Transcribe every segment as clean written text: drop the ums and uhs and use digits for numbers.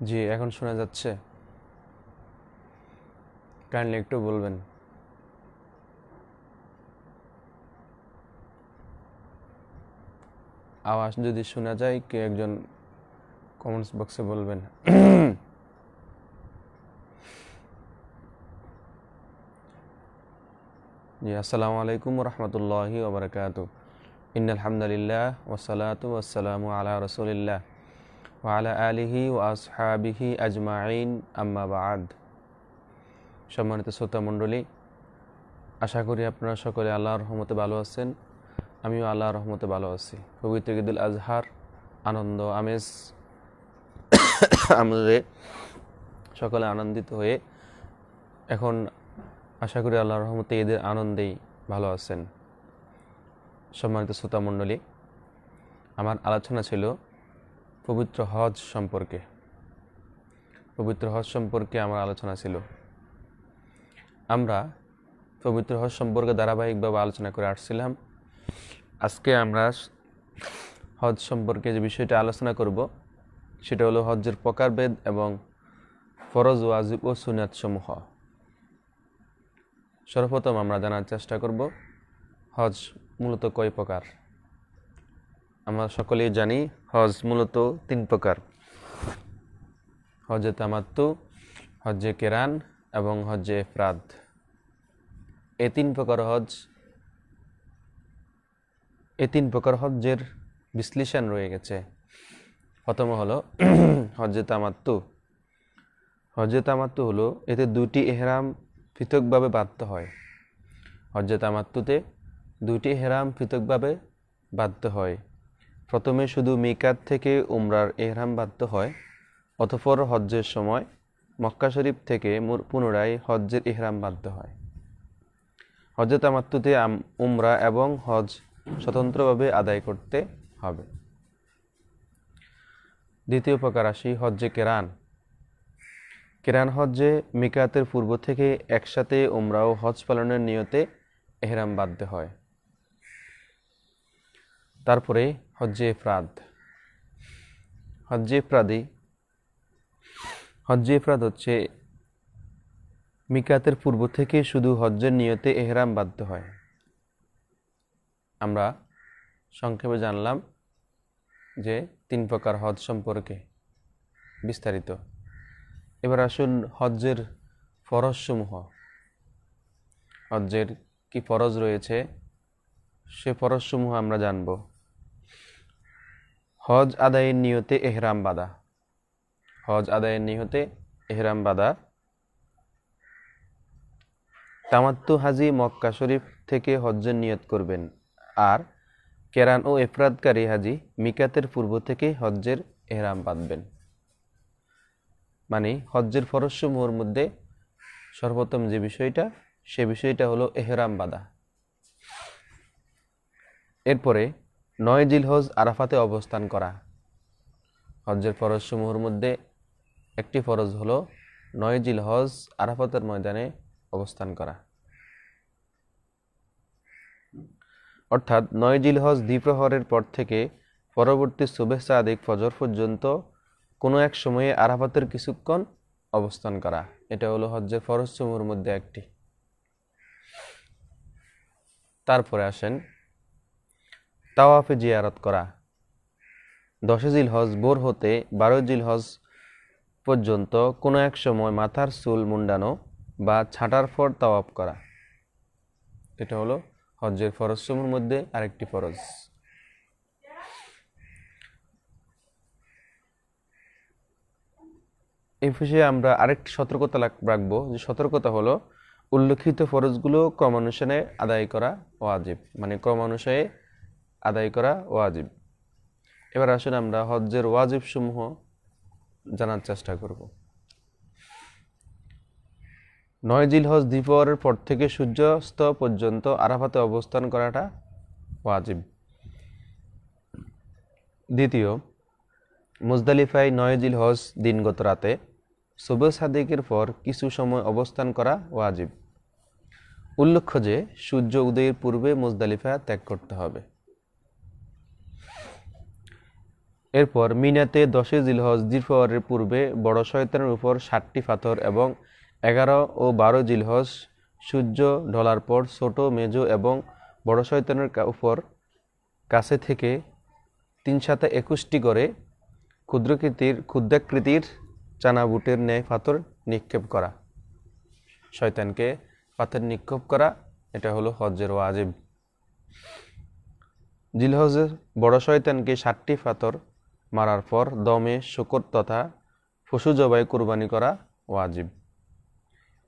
জি, এখন শোনা যাচ্ছে? কাইন্ডলি একটু বলবেন। আওয়াজ যদি শোনা যায় কেউ একজন কমেন্টস বক্সে বলবেন। জি, আসসালামু আলাইকুম রহমতুল্লাহি ওবরাকাতু। ইন্নাল হামদুলিল্লাহ ওয়াসসালাতু ওয়াসসালামু আলা রাসূলিল্লাহ ওয়া আলা আলিহি ওয়া আসহাবিহি আজমাইন, আম্মা বা'দ। সম্মানিত শ্রোতা মণ্ডলী, আশা করি আপনারা সকলে আল্লাহর রহমতে ভালো আছেন। আমিও আল্লাহর রহমতে ভালো আছি। পবিত্র ঈদুল আজহার আনন্দ আমেজ আমাদের সকলে আনন্দিত হয়ে এখন আশা করি আল্লাহর রহমতে ঈদের আনন্দেই ভালো আছেন। সম্মানিত শ্রোতা মণ্ডলী, আমার আলোচনা ছিল পবিত্র হজ সম্পর্কে। পবিত্র হজ সম্পর্কে আমার আলোচনা ছিল। আমরা পবিত্র হজ সম্পর্কে ধারাবাহিকভাবে আলোচনা করে আসছিলাম। আজকে আমরা হজ সম্পর্কে যে বিষয়টা আলোচনা করব সেটা হলো হজ্জের প্রকারভেদ এবং ফরজ, ওয়াজিব ও সুন্নাত সমূহ। সর্বপ্রথম আমরা জানার চেষ্টা করব হজ মূলত কয় প্রকার। আমরা সকলেই জানি হজ মূলত 3 প্রকার: হজ্জে তামাত্তু, হজ্জে কেরান এবং হজ্জে ইফরাদ। এই 3 প্রকার হজ্জের বিশ্লেষণ রয়ে গেছে। প্রথম হলো হজ্জে তামাত্তু। হজ্জে তামাত্তু হলো এতে 2টি ইহরাম পৃথকভাবে বাঁধতে হয়। হজ্জে তামাত্তুতে 2টি ইহরাম পৃথকভাবে বাঁধতে হয়। প্রথমে শুধু মিকাত থেকে উমরার ইহরাম বাঁধতে হয়, অতঃপর হজ্জের সময় মক্কা শরীফ থেকে পুনরায় হজ্জের ইহরাম বাঁধতে হয়। হজ্জে তামাত্তুতে উমরা এবং হজ স্বতন্ত্রভাবে আদায় করতে হবে। দ্বিতীয় প্রকার আসি হজ্জে কেরান। কেরান হজ্জে মিকাতের পূর্ব থেকে একসাথে উমরা ও হজ পালনের নিয়তে ইহরাম বাঁধতে হয়। তারপরে হজ্জে ইফরাদ। হজ্জে ইফরাদ হচ্ছে মিকাতের পূর্ব থেকে শুধু হজ্জের নিয়তে ইহরাম বাঁধতে হয়। আমরা সংক্ষেপে জানলাম যে 3 প্রকার হজ সম্পর্কে বিস্তারিত। এবার আসুন হজ্জের ফরজসমূহ। হজ্জের কি ফরজ রয়েছে সে ফরজসমূহ আমরা জানব। হজ আদায়ের নিয়তে ইহরাম বাঁধা। হজ আদায়ের নিয়তে ইহরাম বাঁধা। তামাত্তু হাজি মক্কা শরীফ থেকে হজ্জের নিয়ত করবেন, আর কেরান ও ইফরাদকারী হাজি মিকাতের পূর্ব থেকে হজ্জের ইহরাম বাঁধবেন। মানে হজ্জের ফরজসমূহের মধ্যে সর্বপ্রথম যে বিষয়টা, সে বিষয়টা হলো ইহরাম বাঁধা। এরপরে 9 জিলহজ আরাফাতে অবস্থান করা। হজ্জের ফরজসমূহের মধ্যে একটি ফরজ হলো 9 জিলহজ আরাফাতের ময়দানে অবস্থান করা। অর্থাৎ 9 জিলহজ দ্বিপ্রহরের পর থেকে পরবর্তী সুবহ সাদিক ফজর পর্যন্ত কোনো এক সময়ে আরাফাতের কিছুক্ষণ অবস্থান করা। এটা হলো হজ্জের ফরজসমূহের মধ্যে একটি। তারপরে আসেন তাওয়াফে জিয়ারত করা। 10 জিলহজ ভোর হতে 12 জিলহজ পর্যন্ত কোনো এক সময় মাথার চুল মুন্ডানো বা ছাঁটার পর তাওয়াফ করা। এটা হলো হজ্জের ফরজসমূহের মধ্যে আরেকটি ফরজ। এই বিষয়ে আমরা আরেকটি সতর্কতা রাখবো, যে সতর্কতা হলো উল্লেখিত ফরজগুলো ক্রমানুসারে আদায় করা ওয়াজিব। মানে ক্রমানুসারে আদায় করা ওয়াজিব। এবার আসলে আমরা হজ্জের ওয়াজিব সমূহ জানার চেষ্টা করব। 9 জিলহজ দ্বিপ্রহরের পর থেকে সূর্যাস্ত পর্যন্ত আরাফাতে অবস্থান করাটা ওয়াজিব। দ্বিতীয়, মুজদালিফায় 9 জিলহজ দিনগত রাতে সুবহ সাদিকের পর কিছু সময় অবস্থান করা ওয়াজিব। উল্লেখ্য যে সূর্য উদয়ের পূর্বে মুজদালিফা ত্যাগ করতে হবে। এরপর মিনাতে 10 জিলহজ দ্বিপ্রহরের পূর্বে বড় শয়তানের উপর 7টি পাথর এবং 11 ও 12 জিলহজ সূর্য ঢলার পর ছোট মেজ এবং বড় শয়তানের উপর কাছে থেকে 3/21টি করে ক্ষুদ্রাকৃতির চানাবুটের ন্যায় পাথর নিক্ষেপ করা। শয়তানকে পাথর নিক্ষেপ করা, এটা হলো হজ্জের ওয়াজিব। জিলহজের বড় শয়তানকে 7টি পাথর মারার পর দমে শুকর তথা পশু জবাই কুরবানি করা ওয়াজিব।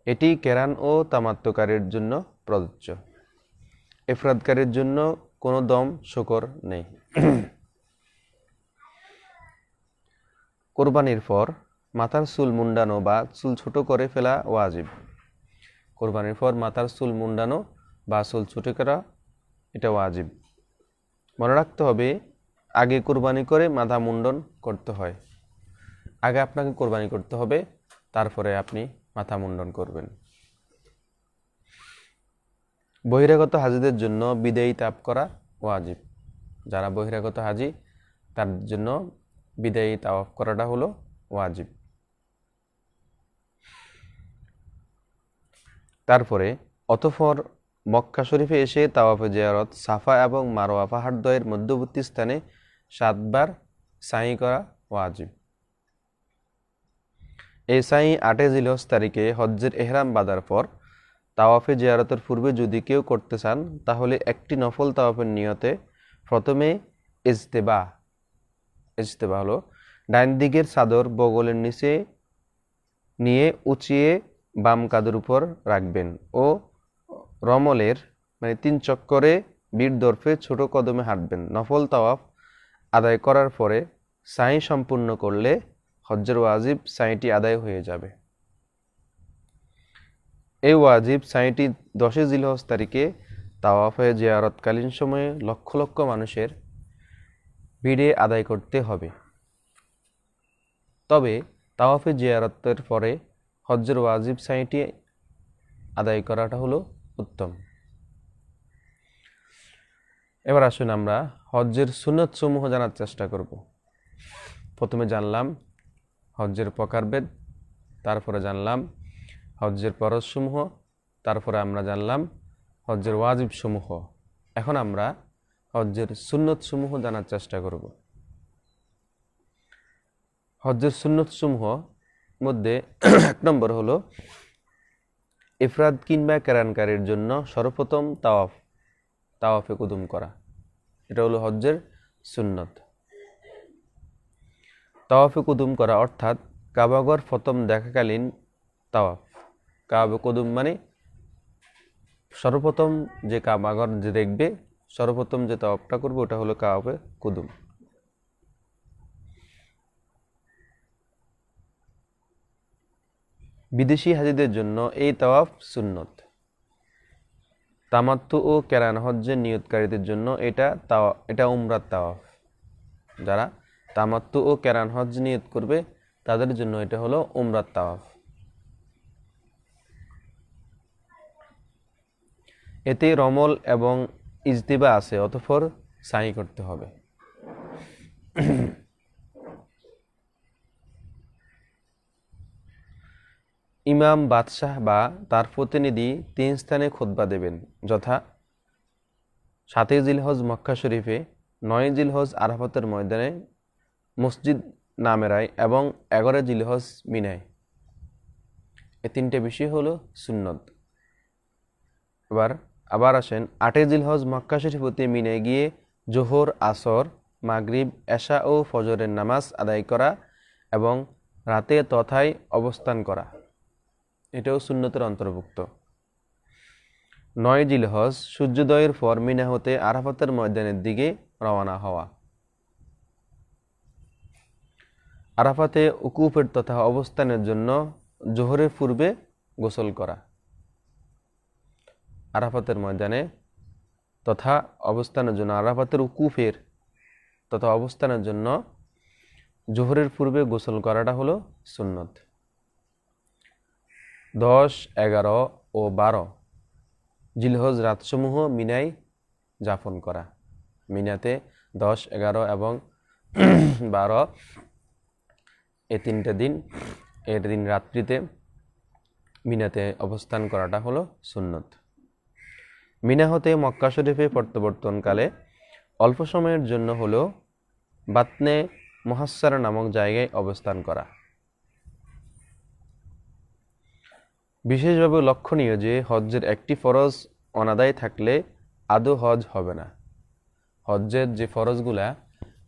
এটি কেরান ও তামাত্তুকারীর জন্য প্রযোজ্য। ইফরাদকারীর জন্য কোনো দম শুকর নেই। কোরবানির পর মাথার চুল মুন্ডানো বা চুল ছোট করে ফেলা ওয়াজিব। কোরবানির পর মাথার চুল মুন্ডানো বা চুল ছোট করা এটা ওয়াজিব। মনে রাখতে হবে, আগে কোরবানি করে মাথা মুন্ডন করতে হয়। আগে আপনাকে কোরবানি করতে হবে, তারপরে আপনি মাথা মুন্ডন করবেন। বহিরাগত হাজিদের জন্য বিদায়ী তাওয়াফ করা ওয়াজিব। যারা বহিরাগত হাজি তার জন্য বিদায়ী তাওয়াফ করাটা হলো ওয়াজিব। তারপরে অতঃপর মক্কা শরীফে এসে তাওয়াফে জিয়ারত, সাফা এবং মারওয়া পাহাড়দ্বয়ের মধ্যবর্তী স্থানে 7 বার সাই করা ওয়াজিব। এই সাই 8 জিলহজ তারিখে হজ্জের এহরাম বাঁধার পর তাওয়াফে জিয়ারতের পূর্বে যদি কেউ করতে চান, তাহলে একটি নফল তাওয়াফের নিয়তে প্রথমে ইজতেবা হলো ডাইন দিকের চাদর বগলের নিচে নিয়ে উঁচিয়ে বাম কাঁধের উপর রাখবেন ও রমলের 3 চক্করে বীর দর্পে ছোট কদমে হাঁটবেন। নফল তাওয়াফ আদায় করার পরে সাই সম্পূর্ণ করলে হজ্জের ওয়াজিব সাইটি আদায় হয়ে যাবে। এই ওয়াজিব সাইটি 10 জিলহজ তারিখে তাওয়াফে জিয়ারতকালীন সময়ে লক্ষ লক্ষ মানুষের ভিড়ে আদায় করতে হবে। তবে তাওয়াফে জিয়ারতের পরে হজ্জের ওয়াজিব সাইটি আদায় করাটা হলো উত্তম। এবার আসুন আমরা হজ্জের সুন্নত সমূহ জানার চেষ্টা করব। প্রথমে জানলাম হজ্জের প্রকারভেদ, তারপরে জানলাম হজ্জের ফরজ সমূহ, তারপরে আমরা জানলাম হজ্জের ওয়াজিব সমূহ। এখন আমরা হজ্জের সুন্নত সমূহ জানার চেষ্টা করব। হজ্জের সুন্নত সমূহ মধ্যে 1 নম্বর হলো ইফরাদ কিংবা কেরানকারীর জন্য সর্বপ্রথম তাওয়াফে কুদুম করা। এটা হলো হজ্জের সুন্নত। তাওয়াফে কুদুম করা অর্থাৎ কাবাঘর প্রথম দেখাকালীন তাওয়াফ। কাবা কুদুম মানে সর্বপ্রথম যে কাবাঘর যে দেখবে, সর্বপ্রথম যে তাওয়াফটা করবে ওটা হলো কাবাফে কুদুম। বিদেশি হাজিদের জন্য এই তাওয়াফ সুন্নত। তামাত্তু ও কেরান হজ্জের নিয়তকারীদের জন্য এটা উমরার তাওয়াফ। যারা তামাত্তু ও কেরান হজ্জ নিয়ত করবে তাদের জন্য এটা হলো উমরার তাওয়াফ। এতে রমল এবং ইজতিবা আছে, অতঃপর সাই করতে হবে। ইমাম বাদশাহ বা তার প্রতিনিধি 3 স্থানে খুতবা দেবেন, যথা 7 জিলহজ মক্কা শরীফে, 9 জিলহজ আরাফাতের ময়দানে মসজিদ নামেরায় এবং 11 জিলহজ মিনায়। এই 3টে বিষয় হলো সুন্নত। আবার আসেন 8 জিলহজ মক্কা শরীফ হতে মিনায় গিয়ে জোহর, আসর, মাগরিব, এশা ও ফজরের নামাজ আদায় করা এবং রাতে তথায় অবস্থান করা, এটাও সুন্নতের অন্তর্ভুক্ত। 9 জিলহজ সূর্যোদয়ের পর মিনা হতে আরাফাতের ময়দানের দিকে রওনা হওয়া। আরাফাতে উকুফের তথা অবস্থানের জন্য জোহরের পূর্বে গোসল করা। আরাফাতের ময়দানে তথা অবস্থানের জন্য, আরাফাতের উকুফের তথা অবস্থানের জন্য জোহরের পূর্বে গোসল করাটা হলো সুন্নত। 10, 11 ও 12 জিলহজ রাতসমূহ মিনায় যাপন করা। মিনাতে 10, 11 এবং 12 এই 3টা দিন, এর দিন রাত্রিতে মিনাতে অবস্থান করাটা হলো সুন্নত। মিনা হতে মক্কা শরীফে প্রত্যাবর্তনকালে অল্প সময়ের জন্য হলো বাতনে মুহাসসারা নামক জায়গায় অবস্থান করা। বিশেষভাবে লক্ষণীয় যে হজ্জের একটি ফরজ অনাদায় থাকলে আদৌ হজ হবে না। হজ্জের যে ফরজগুলা,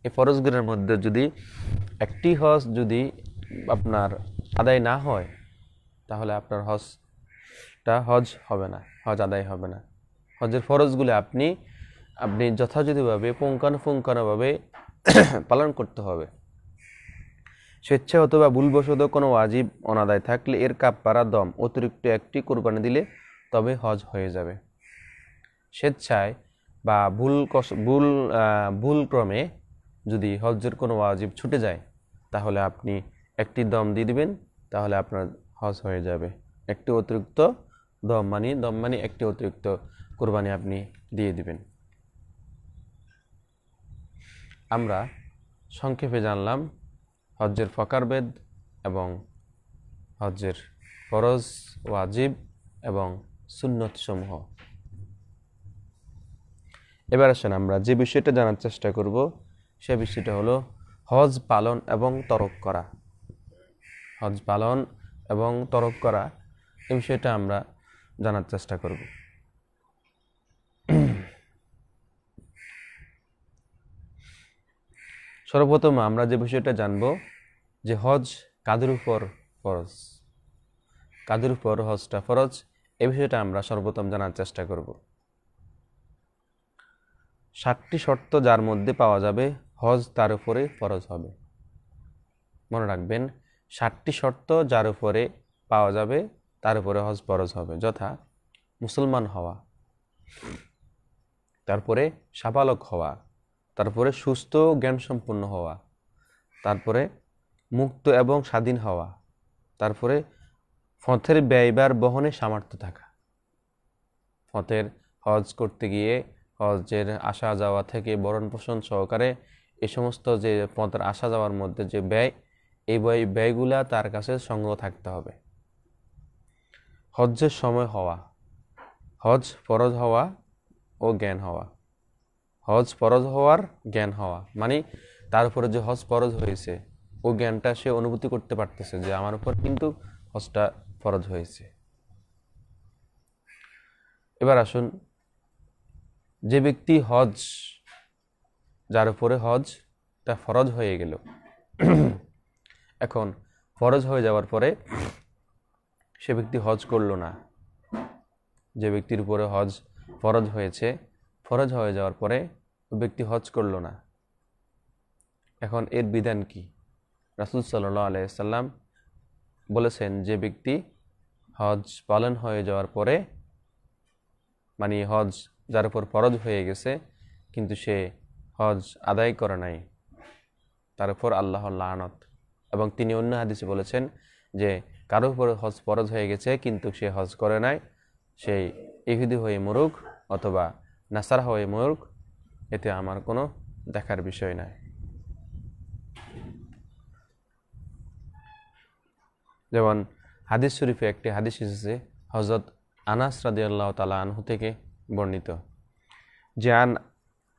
এই ফরজগুলোর মধ্যে যদি একটি হজ যদি আপনার আদায় না হয়, তাহলে আপনার হজ হবে না, হজ আদায় হবে না। হজের ফরজগুলো আপনি যথাযথভাবে পুঙ্খানুপুঙ্খানুভাবে পালন করতে হবে। স্বেচ্ছা অথবা ভুলবশত কোনো ওয়াজিব অনাদায় থাকলে এর কাফারা দম অতিরিক্ত একটি কোরবানি দিলে তবে হজ হয়ে যাবে। স্বেচ্ছায় বা ভুলক্রমে যদি হজ্জের কোনো ওয়াজিব ছুটে যায়, তাহলে আপনি একটি দম দিয়ে দিবেন, তাহলে আপনার হজ হয়ে যাবে। একটি অতিরিক্ত দম মানে একটি অতিরিক্ত কোরবানি আপনি দিয়ে দিবেন। আমরা সংক্ষেপে জানলাম হজ্জের ফকারভেদ এবং হজ্জের ফরজ, ওয়াজিব এবং সুন্নত সমূহ। এবার আসেন আমরা যে বিষয়টা জানার চেষ্টা করব, সে বিষয়টা হলো হজ পালন এবং তরক করা। হজ পালন এবং তরক করা এই বিষয়টা আমরা জানার চেষ্টা করব। সর্বপ্রথম আমরা যে বিষয়টা জানব যে হজ কাদের উপর ফরজ, কাদের উপর হজটা ফরজ, এই বিষয়টা আমরা সর্বপ্রথম জানার চেষ্টা করব। 7টি শর্ত যার মধ্যে পাওয়া যাবে হজ তার উপরে ফরজ হবে। মনে রাখবেন, 7টি শর্ত যার উপরে পাওয়া যাবে তার উপরে হজ ফরজ হবে। যথা মুসলমান হওয়া, তারপরে সাবালক হওয়া, তারপরে সুস্থ জ্ঞান সম্পন্ন হওয়া, তারপরে মুক্ত এবং স্বাধীন হওয়া, তারপরে ফতের ব্যয়বার বহনে সামর্থ্য থাকা। ফতের হজ করতে গিয়ে হজের আসা যাওয়া থেকে ভরণ পোষণ সহকারে এই সমস্ত যে পথের আসা যাওয়ার মধ্যে যে ব্যয়, এই ব্যয়গুলা তার কাছে সংগ্রহ থাকতে হবে। হজ্জের সময় হওয়া, হজ ফরজ হওয়া ও জ্ঞান হওয়া। হজ ফরজ হওয়ার জ্ঞান হওয়া মানে তার উপরে যে হজ ফরজ হয়েছে ও জ্ঞানটা সে অনুভূতি করতে পারতেছে যে আমার উপর কিন্তু হজটা ফরজ হয়েছে। এবার আসুন, যে ব্যক্তি হজ, যার উপরে হজটা ফরজ হয়ে গেল, এখন ফরজ হয়ে যাওয়ার পরে সে ব্যক্তি হজ করলো না। যে ব্যক্তির উপরে হজ ফরজ হয়েছে, ফরজ হয়ে যাওয়ার পরে ওই ব্যক্তি হজ করলো না, এখন এর বিধান কি? রাসূল সাল্লাল্লাহু আলাইহি সাল্লাম বলেছেন, যে ব্যক্তি হজ পালন হয়ে যাওয়ার পরে, মানে হজ যার উপর ফরজ হয়ে গেছে কিন্তু সে হজ আদায় করে নাই, তার উপর আল্লাহর লানত। এবং তিনি অন্য হাদিসে বলেছেন যে কারো উপর হজ ফরজ হয়ে গেছে কিন্তু সে হজ করে নাই, সেই ইহুদি হয়ে মরুক অথবা নাসারা হয়ে মরুক, এতে আমার কোনো দেখার বিষয় নাই। যেমন হাদিস শরীফে একটি হাদিস এসেছে হযরত আনাস রাদিয়াল্লাহু তাআলা আনহু থেকে বর্ণিত, যে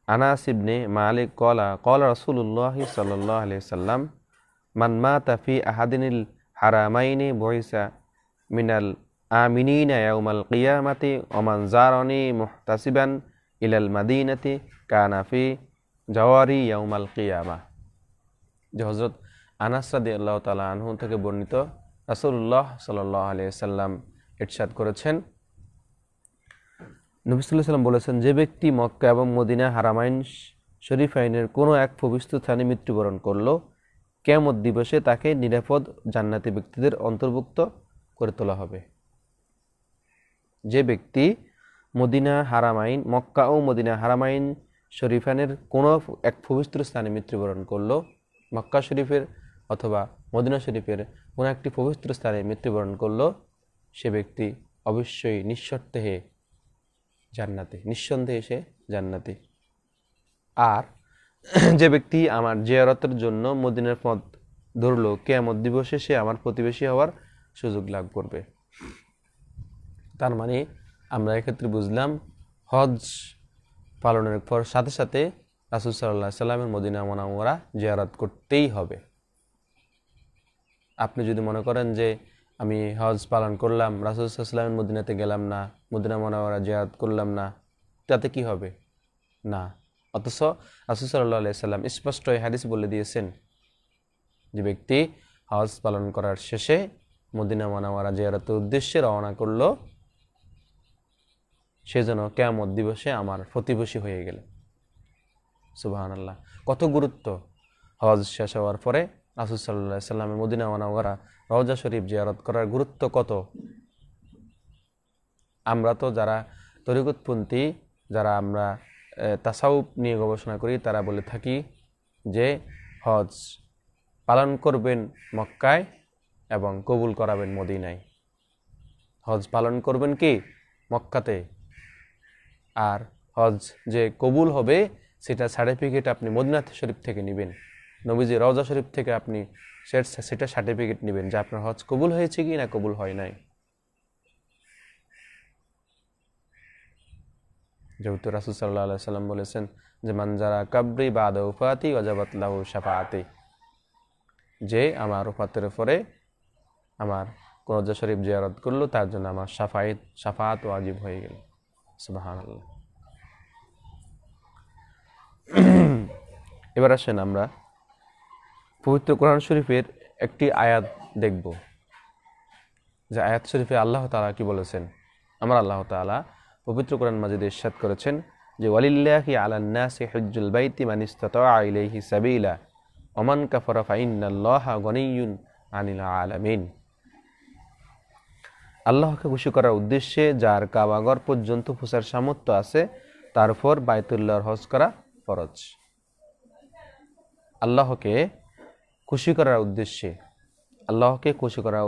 আনাস ইবনে মালিক ক্বালা রাসূলুল্লাহ সাল্লাল্লাহু আলাইহি সাল্লাম মান মাতা ফি আহাদিনিল হারামাইনি বুইসা মিনাল আমিনিনা ইয়াউমাল কিয়ামাতি ওয়া মান জারানি মুহতাসিবান ইলাল মাদিনাতি কানা ফি জাওয়ারি ইয়াউমাল কিয়ামাহ। যে হযরত আনাস রাদিয়াল্লাহু তাআলা আনহু থেকে বর্ণিত, রাসূলুল্লাহ সাল্লাল্লাহু আলাইহি সাল্লাম ইরশাদ করেছেন, নবী সাল্লাল্লাহু আলাইহি সাল্লাম বলেছেন, যে ব্যক্তি মক্কা এবং মদিনা হারামাইন শরীফাইনের কোনো এক পবিত্র স্থানে মৃত্যুবরণ করলো, কিয়ামত দিবসে তাকে নিরাপদ জান্নাতি ব্যক্তিদের অন্তর্ভুক্ত করে তোলা হবে। যে ব্যক্তি মক্কা ও মদিনা হারামাইন শরীফাইনের কোনো এক পবিত্র স্থানে মৃত্যুবরণ করলো, মক্কা শরীফের অথবা মদিনা শরীফের কোনো একটি পবিত্র স্থানে মৃত্যুবরণ করলো, সে ব্যক্তি অবশ্যই নিঃসন্দেহে সে জান্নাতি। আর যে ব্যক্তি আমার জিয়ারতের জন্য মদিনার পথ ধরলো, কিয়ামত দিবসে সে আমার প্রতিবেশী হওয়ার সুযোগ লাভ করবে। তার মানে আমরা এক্ষেত্রে বুঝলাম হজ পালনের পর সাথে সাথে রাসূল সাল্লাল্লাহু আলাইহি সাল্লামের মদিনা মুনাওয়ারা জিয়ারত করতেই হবে। আপনি যদি মনে করেন যে আমি হজ পালন করলাম, রাসূল সাল্লাল্লাহু আলাইহি সাল্লামের মদিনাতে গেলাম না, মদিনা মুনাওয়ারা জিয়ারত করলাম না, তাতে কি হবে? না। অথচ রাসূল সাল্লাল্লাহু আলাইহি সাল্লাম স্পষ্ট এই হাদিস বলে দিয়েছেন, যে ব্যক্তি হজ পালন করার শেষে মদিনা মুনাওয়ারা জিয়ারতের উদ্দেশ্যে রওনা করলো, সে যেন কিয়ামত দিবসে আমার প্রতিবেশী হয়ে গেল। সুবহানাল্লাহ, কত গুরুত্ব! হজ শেষ হওয়ার পরে রাসূল সাল্লাল্লাহু আলাইহি সাল্লামের মদিনা মুনাওয়ারা রওজা শরীফ জিয়ারত করার গুরুত্ব কত! আমরা তো যারা তরিকতপন্থী, যারা আমরা তাসাউফ নিয়ে গবেষণা করি, তারা বলে থাকি যে হজ পালন করবেন মক্কায় এবং কবুল করাবেন মদিনায়। হজ পালন করবেন কি মক্কাতে, আর হজ যে কবুল হবে সেটা সার্টিফিকেট আপনি মদিনা শরীফ থেকে নেবেন, নবীজি রওজা শরীফ থেকে আপনি সেটা সার্টিফিকেট নেবেন যে আপনার হজ কবুল হয়েছে কি না কবুল হয় নাই। যেহেতু রাসূল সাল্লাল্লাহু আলাইহি সাল্লাম বলেছেন যে মান যারা কাবরি বাদা উফাতি ওয়াজাবাত লাহু শাফাআতি, যে আমার ওফাতের পরে আমার রওজা শরীফ জিয়ারত করলো তার জন্য আমার শাফাআত ওয়াজিব হয়ে গেল। সুবহানাল্লাহ। এবার আসেন আমরা পবিত্র কোরআন শরীফের একটি আয়াত দেখব, যে আয়াত শরীফে আল্লাহ তাআলা কি বলেছেন। আমার আল্লাহ তাআলা পবিত্র কোরআন মাজিদে ইরশাদ করেছেন যে ওয়ালিল্লাহি আলান নাসি হুজ্জুল বাইতি মান ইসতাতাআ ইলাইহি সাবিলা ওয়া মান কাফারা ফাইন্নাল্লাহা গনিয়্যুন আনিল আলামিন। আল্লাহকে খুশি করার উদ্দেশ্যে যার কাবাঘর পর্যন্ত পৌঁছার সামর্থ্য আছে তার উপর বাইতুল্লাহর হজ করা ফরজ। আল্লাহকে খুশি করার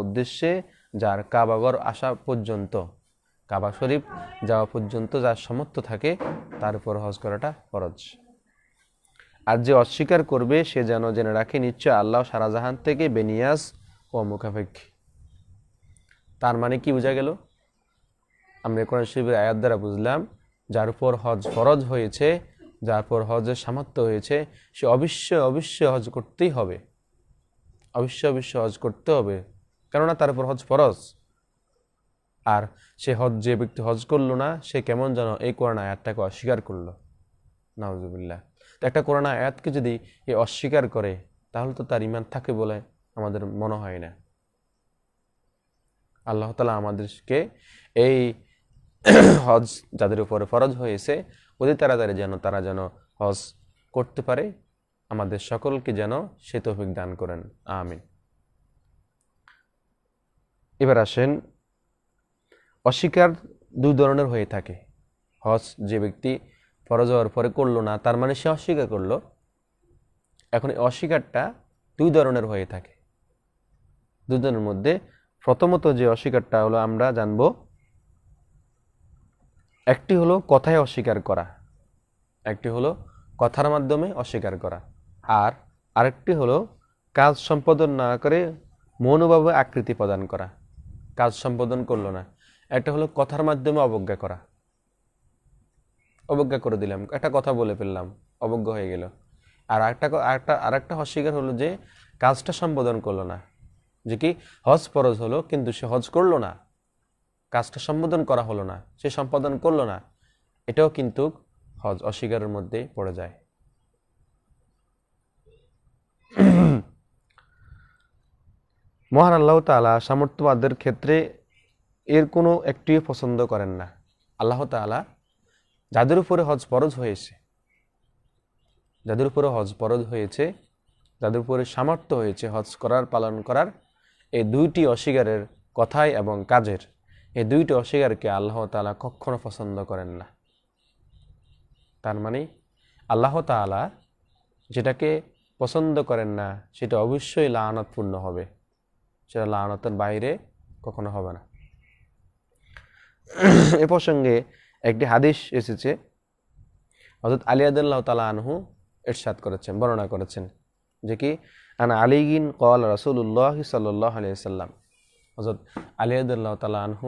উদ্দেশ্যে যার কাবাঘর আসা পর্যন্ত, কাবা শরীফ যাওয়া পর্যন্ত যার সামর্থ্য থাকে তার উপর হজ করাটা ফরজ। আর যে অস্বীকার করবে সে যেন জেনে রাখে নিশ্চয় আল্লাহ সারা জাহান থেকে বেনিয়াস ও মুখাপেক্ষী। তার মানে কি বোঝা গেল? আমরা কোরআন শরীফের আয়াত দ্বারা বুঝলাম যার উপর হজ ফরজ হয়েছে, যার উপর হজের সামর্থ্য হয়েছে, সে অবশ্যই হজ করতেই হবে, অবশ্যই হজ করতে হবে, কেননা তার উপর হজ ফরজ। আর যে ব্যক্তি হজ করলো না সে কেমন যেন এই কোরআন আয়াতটাকে অস্বীকার করলো। নাউজুবিল্লাহ। তো একটা কোরআন আয়াতকে যদি এ অস্বীকার করে তাহলে তো তার ঈমান থাকে বলে আমাদের মনে হয় না। আল্লাহ তাআলা আমাদেরকে এই হজ যাদের উপরে ফরজ হয়েছে অতি তাড়াতাড়ি তারা যেন হজ করতে পারে, আমাদের সকলকে যেন সে তৌফিক দান করেন, আমিন। এবার আসেন, অস্বীকার দুই ধরনের হয়ে থাকে। হজ যে ব্যক্তি ফরজ হওয়ার পরে করলো না তার মানে সে অস্বীকার করলো। এখন এই অস্বীকারটা দুই ধরনের হয়ে থাকে। দুই ধরনের মধ্যে প্রথমত যে অস্বীকারটা হলো আমরা জানবো, একটি হলো কথায় অস্বীকার করা, একটি হলো কথার মাধ্যমে অস্বীকার করা, আর আরেকটি হলো কাজ সম্পাদন না করে মনোভাবে আকৃতি প্রদান করা। কাজ সম্পাদন করলো না, একটা হলো কথার মাধ্যমে অবজ্ঞা করা, অবজ্ঞা করে দিলাম, একটা কথা বলে ফেললাম, অবজ্ঞা হয়ে গেল। আর আরেকটা অস্বীকার হলো যে কাজটা সম্পাদন করলো না, যে কি হজ ফরজ হলো কিন্তু সে হজ করলো না, কাজটা সম্পাদন করা হলো না, সে সম্পাদন করলো না, এটাও কিন্তু হজ অস্বীকারের মধ্যে পড়ে যায়। মহান আল্লাহ তাআলা সামর্থ্যবানদের ক্ষেত্রে এর কোনো একটি পছন্দ করেন না। আল্লাহ তাআলা যাদের উপরে হজ ফরজ হয়েছে, যাদের উপরে সামর্থ্য হয়েছে হজ করার, পালন করার, এই দুইটি অস্বীকারের, কথায় এবং কাজের, এই দুইটি অস্বীকারকে আল্লাহ তাআলা কখনো পছন্দ করেন না। তার মানে আল্লাহ তাআলা যেটাকে পছন্দ করেন না সেটা অবশ্যই লাআনাতপূর্ণ হবে, সেটা লাআনাতের বাইরে কখনো হবে না। এ প্রসঙ্গে একটি হাদিস এসেছে, হযরত আলী রাদিয়াল্লাহু তাআলা আনহু ইরশাদ করেছেন, বর্ণনা করেছেন যে কি আনা আলিগিন ক্বালা রাসূলুল্লাহ সাল্লাল্লাহু আলাইহি ওয়াসাল্লাম, হযরত আলী রাদিয়াল্লাহু তাআলা আনহু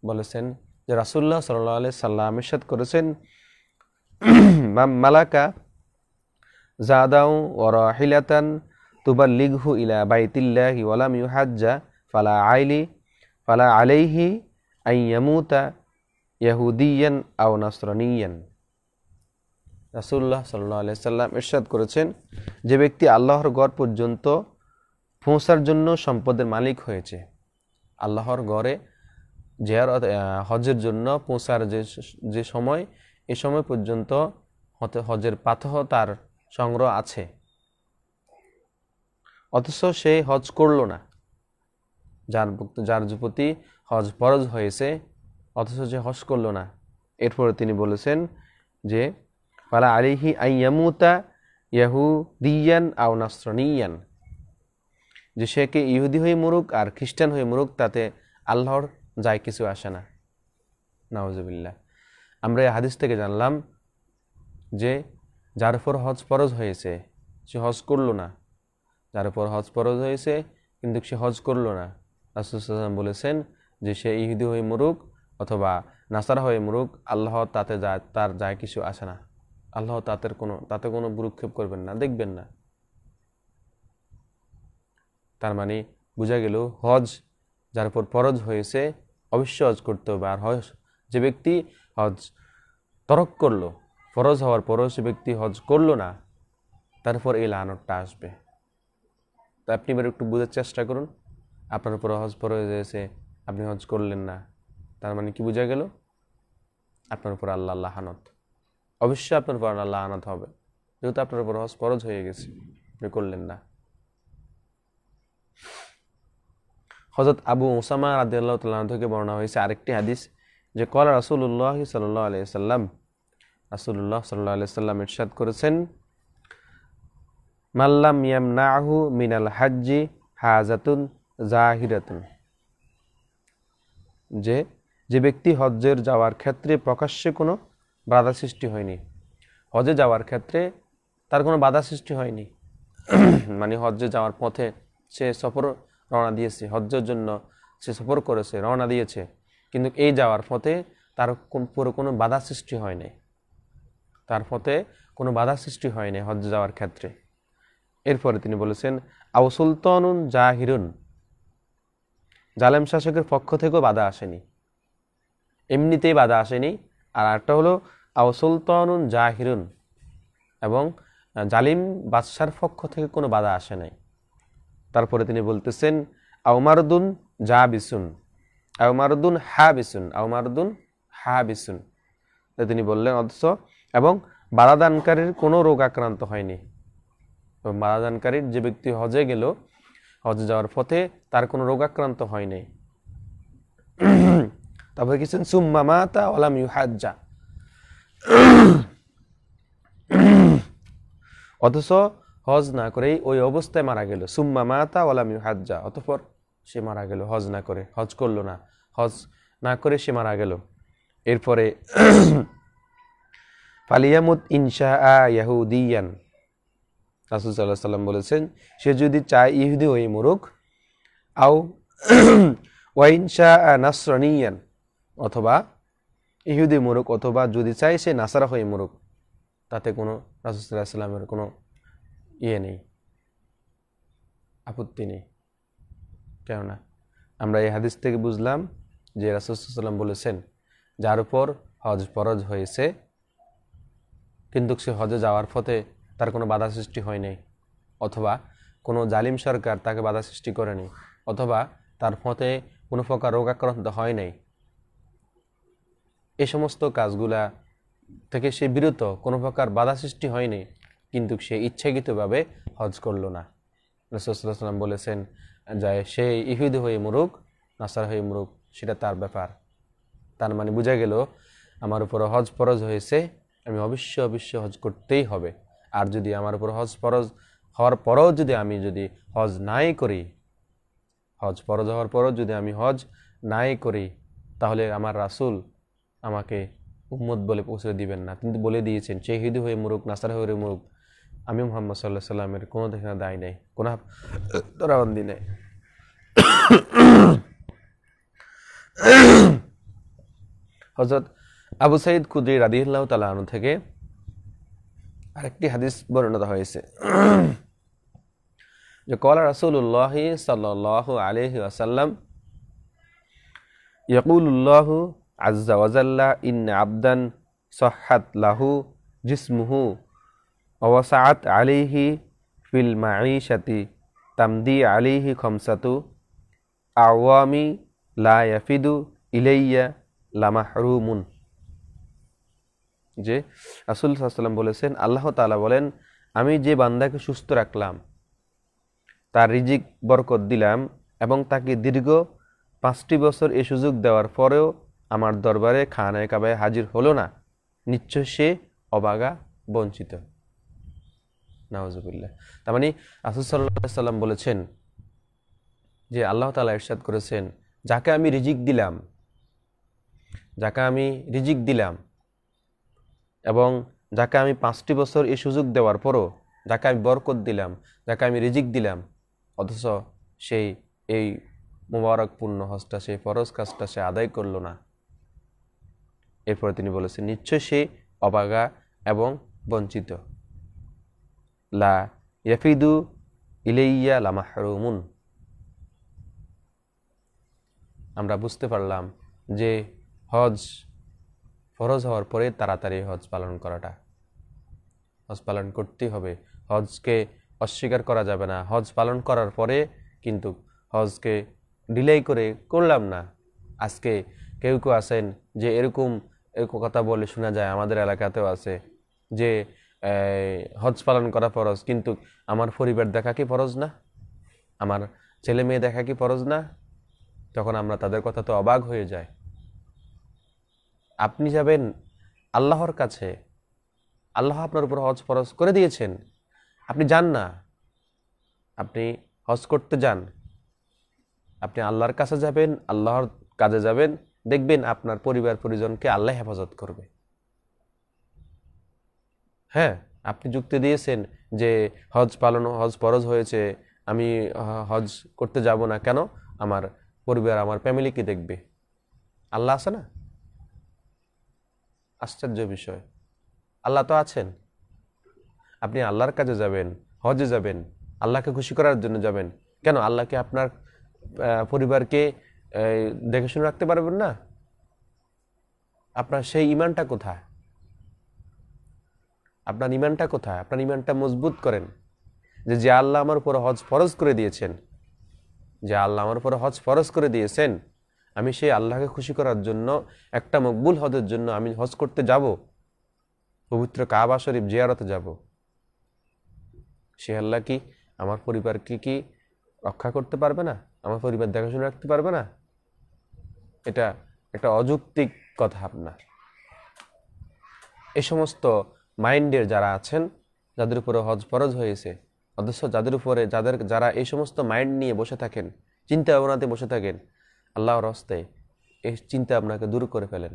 বলেছেন যে রাসূলুল্লাহ সাল্লাল্লাহু আলাইহি সাল্লাম ইরশাদ করেছেন মালাকা জাদাউ ওয়া রাহিলাতান তুবাল্লিগহু ইলা বাইতিল্লাহি ওয়া লাম ইউহাজ্জা ফালা আলাইহি আন ইয়ামুতা ইয়াহুদিয়ান আও নাসরানিয়ান। রাসূলুল্লাহ সাল্লাল্লাহু আলাইহি সাল্লাম ইরশাদ করেছেন যে ব্যক্তি আল্লাহর ঘর পর্যন্ত পৌঁছার জন্য সম্পদের মালিক হয়েছে, আল্লাহর ঘরে জিয়ারত হজের জন্য পৌঁছার যে সময়, এই সময় পর্যন্ত হজের পাথহ তার সংগ্রহ আছে, অথচ সে হজ করল না, যার প্রতি হজ ফরজ হয়েছে অথচ সে হজ করল না। এরপরে তিনি বলেছেন যে ফালা আলাইহি আন ইয়ামুতা ইয়াহুদিয়ান আও নাসরানিয়ান, যে সে কে ইহুদি হয়ে মরুক আর খ্রিস্টান হয়ে মরুক, তাতে আল্লাহর যায় কিছু আসে না। নাউজুবিল্লাহ। আমরা এই হাদিস থেকে জানলাম যে যার উপর হজ ফরজ হয়েছে সে হজ করল না, যার উপর হজ ফরজ হয়েছে কিন্তু সে হজ করল না, রাসূল সাল্লাল্লাহু আলাইহি ওয়াসাল্লাম বলেছেন যে সে ইহুদি হয়ে মরুক অথবা নাসারা হয়ে মরুক, আল্লাহ তার যায় কিছু আসে না, আল্লাহ তাতে কোনো ভ্রুক্ষেপ করবেন না, দেখবেন না। তার মানে বোঝা গেল হজ যার উপর ফরজ হয়েছে অবশ্যই হজ করতে হবে। আর যে ব্যক্তি হজ তরক করলো, ফরজ হওয়ার পরও সে ব্যক্তি হজ করলো না, তারপর এই লানতটা আসবে। তো আপনি এবার একটু বোঝার চেষ্টা করুন, আপনার উপর হজ ফরজ হয়েছে, আপনি হজ করলেন না, তার মানে কি বোঝা গেল? আপনার উপর আল্লাহ লানত, অবশ্যই আপনার উপর আল্লাহ লানত হবে, যেহেতু আপনার উপর হজ ফরজ হয়ে গেছে, আপনি করলেন না। হযরত আবু উসামা রাদিয়াল্লাহু তাআলা আনহু থেকে বর্ণনা হয়েছে আরেকটি হাদিস যে ক্বালা রাসূলুল্লাহ সাল্লাল্লাহু আলাইহি ওয়াসাল্লাম, রাসূলুল্লাহ সাল্লাল্লাহু আলাইহি ওয়াসাল্লাম ইরশাদ করেছেন মাল্লাম ইয়ামনাহু মিনাল হাজ্জি হাজাতুন জাহিরাতুন, যে ব্যক্তি হজ্জের যাওয়ার ক্ষেত্রে প্রকাশ্যে কোনো বাধা সৃষ্টি হয়নি, হজে যাওয়ার ক্ষেত্রে তার কোনো বাধা সৃষ্টি হয়নি, মানে হজ্জে যাওয়ার পথে সে সফর রওনা দিয়েছে, হজ্জের জন্য সে সফর করেছে, রওনা দিয়েছে, কিন্তু এই যাওয়ার পথে তার পুরো কোনো বাধা সৃষ্টি হয় নাই, তার পথে কোনো বাধা সৃষ্টি হয়নি হজ্জে যাওয়ার ক্ষেত্রে। এরপরে তিনি বলেছেন আও সুলতানুন জাহিরুন, জালেম শাসকের পক্ষ থেকেও বাধা আসেনি, এমনিতেই বাধা আসেনি। আর একটা হলো আও সুলতানুন জাহিরুন, এবং জালিম বাদশার পক্ষ থেকে কোনো বাধা আসে নাই। তারপরে তিনি বলতেছেন আও মারদুন জাবিসুন আও মারদুন হাবিসুন আও মারদুন হাবিসুন, তিনি বললেন অথচ এবং বাধাদানকারীর কোনো রোগ আক্রান্ত হয়নি, বাধাদানকারীর যে ব্যক্তি হজে গেল, হজে যাওয়ার পথে তার কোনো রোগ আক্রান্ত হয় নাই। তারপরে কিছু সুম্মা মাতা ওয়া লাম ইউহাজ্জা, অথচ হজ না করেই ওই অবস্থায় মারা গেল, সুম্মা মাতা ওয়া লাম ইউহাজ্জা, অতঃপর সে মারা গেল হজ না করে, হজ করলো না, হজ না করে সে মারা গেল। এরপরে ফালিয়ামুত ইনশাআ ইয়াহুদিয়ান, রাসূল সাল্লাল্লাহু আলাইহি ওয়াসাল্লাম বলেছেন সে যদি চায় ইহুদি হয়ে মরুক, আও ওয়া ইনশাআ নাসরানিয়ান, অথবা ইহুদি মরুক, অথবা যদি চায় সে নাসারা হয়ে মরুক, তাতে কোনো রাসূল সাল্লাল্লাহু আলাইহি ওয়াসাল্লামের কোনো নেই, আপত্তি নেই। কেননা আমরা এই হাদিস থেকে বুঝলাম যে রাসূল সাল্লাল্লাহু আলাইহি ওয়াসাল্লাম বলেছেন যার উপর হজ ফরজ হয়েছে কিন্তু সে হজে যাওয়ার পথে তার কোনো বাধা সৃষ্টি হয় নাই, অথবা কোনো জালিম সরকার তাকে বাধা সৃষ্টি করেনি, অথবা তার পথে কোনো প্রকার রোগাক্রান্ত হয় নাই, এই সমস্ত কাজগুলা থেকে সে বিরত, কোনো প্রকার বাধা সৃষ্টি হয়নি, কিন্তু সে ইচ্ছাকৃতভাবে হজ করলো না। রাসূল সাল্লাল্লাহু আলাইহি ওয়াসাল্লাম বলেছেন যে সে ইহুদি হয়ে মরুক, নাসারা হয়ে মরুক, সেটা তার ব্যাপার। তার মানে বোঝা গেল আমার উপর হজ ফরজ হয়েছে, আমি অবশ্যই হজ করতেই হবে। আর যদি আমার উপর হজ ফরজ হওয়ার পরেও যদি হজ নাই করি, হজ ফরজ হওয়ার পরেও যদি আমি হজ নাই করি, তাহলে আমার রাসূল আমাকে উম্মত বলে পৌঁছে দিবেন না। কিন্তু বলে দিয়েছেন সে ইহুদি হয়ে মরুক, নাসারা হয়ে মরুক, আমি মুহাম্মদ সাল্লাল্লাহু আলাইহি সাল্লামের কোনো দিকে দায় নেই, কোনো ধরাবন্দি নেই। হযরত আবু সাঈদ খুদরি রাদিয়াল্লাহু তাআলা আনহু থেকে আরেকটি হাদিস বর্ণিত হয়েছে যে ক্বালা রাসূলুল্লাহ সাল্লাল্লাহু আলাইহি ওয়াসাল্লাম ইয়াকুলুল্লাহু আযজা ওয়া জাল্লা ইন্না আবদান সাহহাত লাহু জিসমুহু ওয়া ওয়াসাআত আলাইহি ফিল মাঈশাতি তামদি আলাইহি খামসাতু আওয়ামি লা ইয়াফিদু ইলাইয়া লামাহরুমুন। যে রাসূল সাল্লাল্লাহু আলাইহি ওয়াসাল্লাম বলেছেন, আল্লাহ তাআলা বলেন, আমি যে বান্দাকে সুস্থ রাখলাম, তার রিজিক বরকত দিলাম এবং তাকে দীর্ঘ 5টি বছর এই সুযোগ দেওয়ার পরেও আমার দরবারে খানায়ে কাবায় হাজির হলো না, নিশ্চয় সে অবাগা বঞ্চিত। নাউজুবিল্লাহ। তার মানে রাসূল সাল্লাল্লাহু আলাইহি ওয়াসাল্লাম বলেছেন যে আল্লাহ তাআলা ইরশাদ করেছেন, যাকে আমি রিজিক দিলাম এবং যাকে আমি 5টি বছর এই সুযোগ দেওয়ার পরও যাকে আমি বরকত দিলাম, যাকে আমি রিজিক দিলাম, অথচ সেই এই মুবারকপূর্ণ হজটা, সেই ফরজ কাজটা সে আদায় করলো না। এরপরে তিনি বলেছেন, নিশ্চয় সে অবাগা এবং বঞ্চিত। লা ইয়াফিদু ইলাইয়া লামাহরুমুন। আমরা বুঝতে পারলাম যে হজ ফরজ হওয়ার পরে তাড়াতাড়ি হজ পালন করাটা, হজ পালন করতেই হবে, হজকে অস্বীকার করা যাবে না। হজ পালন করার পরে কিন্তু হজকে ডিলে করে করলাম না। আজকে কেউ কেউ আছেন যে এরকম কথা বলে শোনা যায়, আমাদের এলাকাতেও আছে যে হজ পালন করা ফরজ, কিন্তু আমার পরিবার দেখা কি ফরজ না, আমার ছেলে মেয়ে দেখা কি ফরজ না? তখন আমরা তাদের কথা তো অবাক হয়ে যায়। আপনি যাবেন আল্লাহর কাছে, আল্লাহ আপনার উপর হজ ফরজ করে দিয়েছেন, আপনি যান না, আপনি হজ করতে যান, আপনি আল্লাহর কাছে যাবেন, আল্লাহর কাজে যাবেন, দেখবেন আপনার পরিবার পরিজনকে আল্লাহ হেফাজত করবে। হ্যাঁ, আপনি যুক্তি দিয়েছেন যে হজ ফরজ হয়েছে, আমি হজ করতে যাব না কেন, আমার পরিবার আমার ফ্যামিলি কি দেখবে? আল্লাহ আছে না? আশ্চর্য বিষয়, আল্লাহ তো আছেন। আপনি আল্লাহর কাজে যাবেন, হজে যাবেন, আল্লাহকে খুশি করার জন্য যাবেন, কেন আল্লাহকে আপনার পরিবারকে দেখে শুনে রাখতে পারবেন না? আপনার সেই ইমানটা কোথায়? আপনার ইমানটা মজবুত করেন যে আল্লাহ আমার উপর হজ ফরজ করে দিয়েছেন, আমি সেই আল্লাহকে খুশি করার জন্য, একটা মকবুল হজের জন্য আমি হজ করতে যাব, পবিত্র কাবা শরীফ জিয়ারতে যাব। সে আল্লাহ কি আমার পরিবারকে কি রক্ষা করতে পারবে না? আমার পরিবার দেখাশোনা রাখতে পারবে না? এটা একটা অযৌক্তিক কথা আপনার। এই সমস্ত মাইন্ডের যারা আছেন, যাদের উপরে হজ ফরজ হয়েছে, অথচ যারা এই সমস্ত মাইন্ড নিয়ে বসে থাকেন, চিন্তা ভাবনাতে বসে থাকেন, আল্লাহর হস্তে এই চিন্তা আপনাকে দূর করে ফেলেন,